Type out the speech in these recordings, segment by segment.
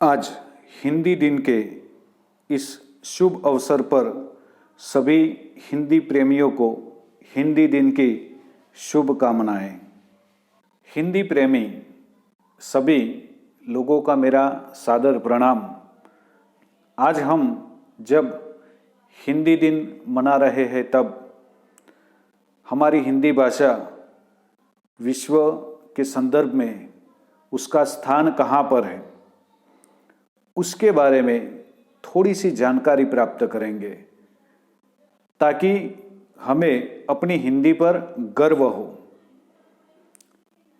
आज हिंदी दिन के इस शुभ अवसर पर सभी हिंदी प्रेमियों को हिंदी दिन की शुभकामनाएं। हिंदी प्रेमी सभी लोगों का मेरा सादर प्रणाम। आज हम जब हिंदी दिन मना रहे हैं तब हमारी हिंदी भाषा विश्व के संदर्भ में उसका स्थान कहाँ पर है, उसके बारे में थोड़ी सी जानकारी प्राप्त करेंगे ताकि हमें अपनी हिंदी पर गर्व हो।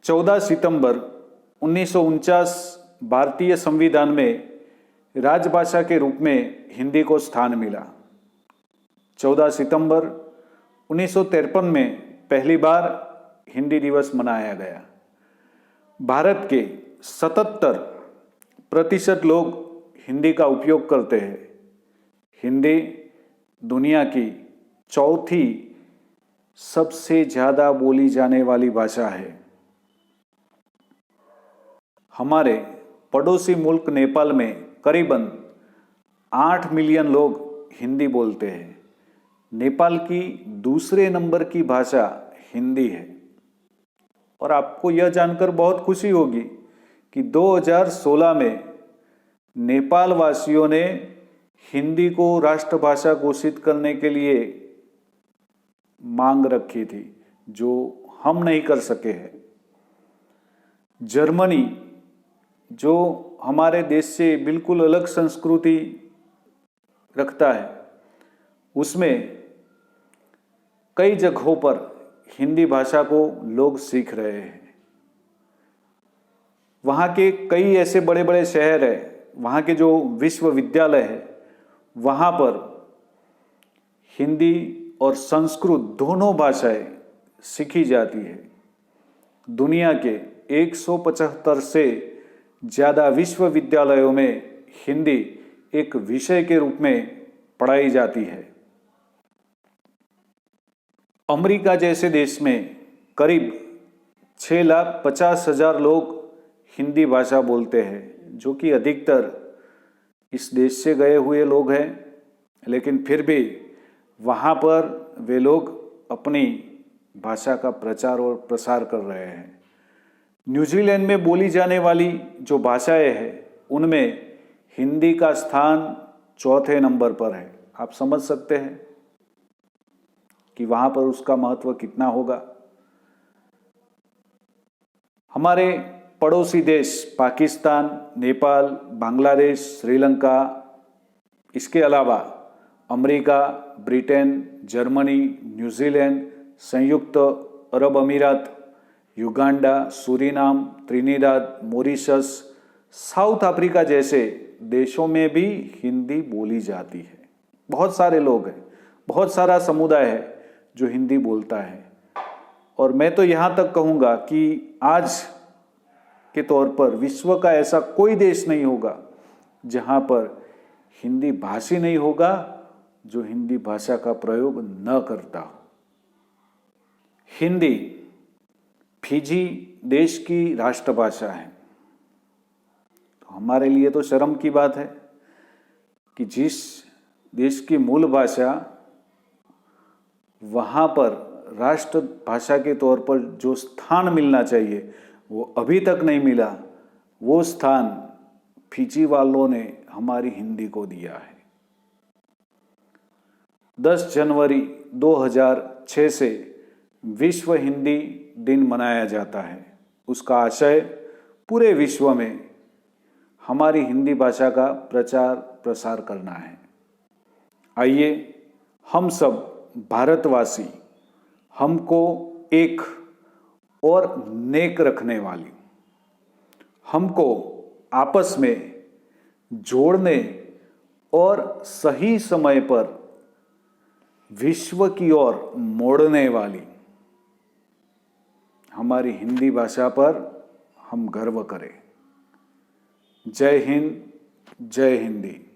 14 सितंबर 1949 भारतीय संविधान में राजभाषा के रूप में हिंदी को स्थान मिला। 14 सितंबर 1953 में पहली बार हिंदी दिवस मनाया गया। भारत के 77% लोग हिंदी का उपयोग करते हैं। हिंदी दुनिया की चौथी सबसे ज़्यादा बोली जाने वाली भाषा है। हमारे पड़ोसी मुल्क नेपाल में करीबन 8 मिलियन लोग हिंदी बोलते हैं। नेपाल की दूसरे नंबर की भाषा हिंदी है। और आपको यह जानकर बहुत खुशी होगी कि 2016 में नेपाल वासियों ने हिंदी को राष्ट्रभाषा घोषित करने के लिए मांग रखी थी, जो हम नहीं कर सके हैं। जर्मनी, जो हमारे देश से बिल्कुल अलग संस्कृति रखता है, उसमें कई जगहों पर हिंदी भाषा को लोग सीख रहे हैं। वहाँ के कई ऐसे बड़े बड़े शहर हैं, वहाँ के जो विश्वविद्यालय है, वहाँ पर हिंदी और संस्कृत दोनों भाषाएं सीखी जाती है। दुनिया के 175 से ज़्यादा विश्वविद्यालयों में हिंदी एक विषय के रूप में पढ़ाई जाती है। अमेरिका जैसे देश में करीब 6,50,000 लोग हिंदी भाषा बोलते हैं, जो कि अधिकतर इस देश से गए हुए लोग हैं, लेकिन फिर भी वहाँ पर वे लोग अपनी भाषा का प्रचार और प्रसार कर रहे हैं। न्यूजीलैंड में बोली जाने वाली जो भाषाएं हैं, उनमें हिंदी का स्थान चौथे नंबर पर है। आप समझ सकते हैं कि वहाँ पर उसका महत्व कितना होगा। हमारे पड़ोसी देश पाकिस्तान, नेपाल, बांग्लादेश, श्रीलंका, इसके अलावा अमेरिका, ब्रिटेन, जर्मनी, न्यूजीलैंड, संयुक्त अरब अमीरात, Uganda, Suriname, Trinidad, Mauritius, south Africa जैसे देशों में भी हिंदी बोली जाती है। बहुत सारे लोग हैं, बहुत सारा समुदाय है जो हिंदी बोलता है। और मैं तो यहाँ तक कहूँगा कि आज के तौर पर विश्व का ऐसा कोई देश नहीं होगा जहाँ पर हिंदी भाषी नहीं होगा जो हिंदी भाषा का प्रयोग न करता हो। हिंदी फिजी देश की राष्ट्रभाषा है। तो हमारे लिए तो शर्म की बात है कि जिस देश की मूल भाषा, वहाँ पर राष्ट्रभाषा के तौर पर जो स्थान मिलना चाहिए वो अभी तक नहीं मिला। वो स्थान फिजी वालों ने हमारी हिंदी को दिया है। 10 जनवरी 2006 से विश्व हिंदी दिन मनाया जाता है। उसका आशय पूरे विश्व में हमारी हिंदी भाषा का प्रचार प्रसार करना है। आइए हम सब भारतवासी हमको एक और नेक रखने वाली, हमको आपस में जोड़ने और सही समय पर विश्व की ओर मोड़ने वाली हमारी हिंदी भाषा पर हम गर्व करें। जय हिंद, जय हिंदी।